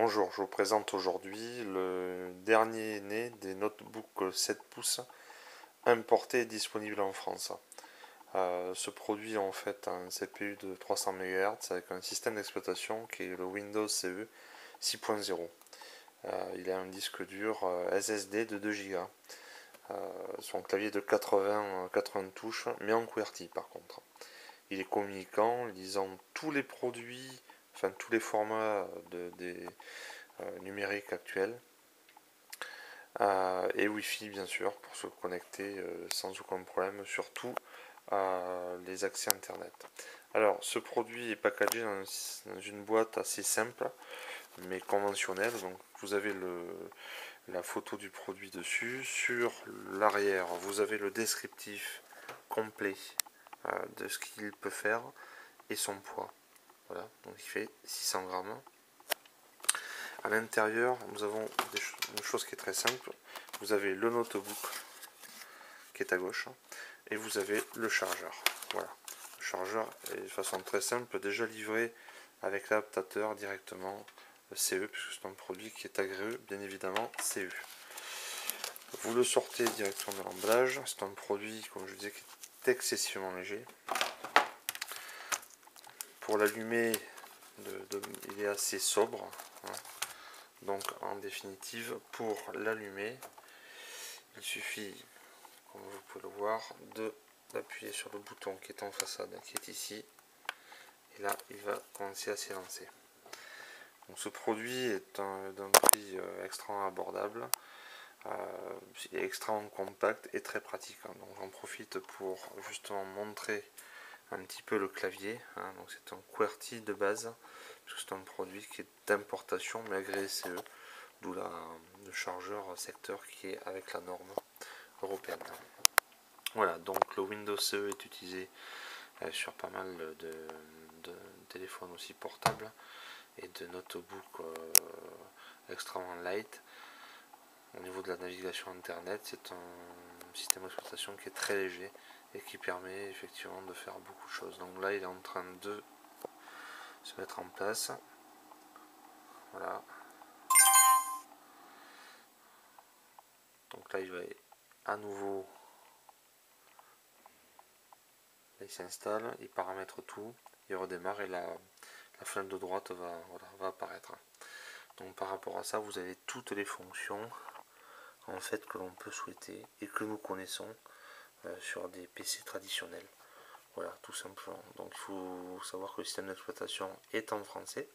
Bonjour, je vous présente aujourd'hui le dernier né des notebooks 7 pouces importés et disponibles en France. Ce produit en fait un CPU de 300 MHz avec un système d'exploitation qui est le Windows CE 6.0. Il a un disque dur SSD de 2 Go. Son clavier de 80 touches, mais en QWERTY par contre. Il est communicant, lisant tous les produits, enfin tous les formats des numériques actuels. Et Wi-Fi bien sûr pour se connecter sans aucun problème, surtout les accès internet. Alors ce produit est packagé dans une boîte assez simple mais conventionnelle. Donc vous avez la photo du produit dessus. Sur l'arrière vous avez le descriptif complet de ce qu'il peut faire et son poids. Voilà, donc il fait 600 grammes. À l'intérieur, nous avons une chose qui est très simple. Vous avez le notebook qui est à gauche et vous avez le chargeur. Voilà, le chargeur est de façon très simple déjà livré avec l'adaptateur directement CE, puisque c'est un produit qui est agréé bien évidemment CE. Vous le sortez directement de l'emballage. C'est un produit, comme je disais, qui est excessivement léger. Pour l'allumer, il est assez sobre. Hein. Donc en définitive, pour l'allumer, il suffit, comme vous pouvez le voir, d'appuyer sur le bouton qui est en façade, qui est ici. Et là, il va commencer à s'élancer. Donc ce produit est d'un prix extrêmement abordable. Il est extrêmement compact et très pratique. Hein. Donc j'en profite pour justement montrer un petit peu le clavier. Hein. Donc c'est un QWERTY de base, puisque c'est un produit qui est d'importation mais agréé CE, d'où le chargeur secteur qui est avec la norme européenne. Voilà, donc le Windows CE est utilisé sur pas mal de téléphones aussi portables et de notebooks extrêmement light. Au niveau de la navigation internet, c'est un système d'exploitation qui est très léger et qui permet effectivement de faire beaucoup de choses. Donc là, il est en train de se mettre en place. Voilà. Donc là, il va à nouveau, là, il s'installe, il paramètre tout, il redémarre et la fenêtre de droite va apparaître. Donc par rapport à ça, vous avez toutes les fonctions en fait que l'on peut souhaiter et que nous connaissons sur des PC traditionnels. Voilà, tout simplement. Donc il faut savoir que le système d'exploitation est en français,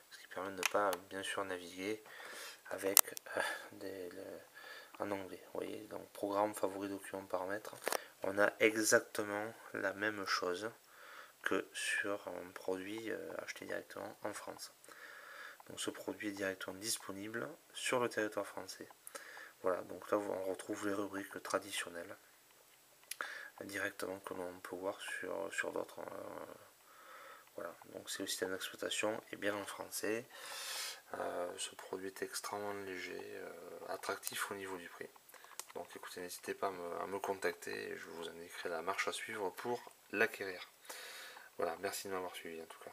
ce qui permet de ne pas bien sûr naviguer avec en anglais. Vous voyez, donc programme, favoris, documents, paramètres. On a exactement la même chose que sur un produit acheté directement en France. Donc ce produit est directement disponible sur le territoire français. Voilà, donc là on retrouve les rubriques traditionnelles directement que l'on peut voir sur d'autres. Voilà, donc c'est le système d'exploitation est bien en français. Ce produit est extrêmement léger, attractif au niveau du prix. Donc écoutez, n'hésitez pas à me contacter, je vous indiquerai la marche à suivre pour l'acquérir. Voilà, merci de m'avoir suivi en tout cas.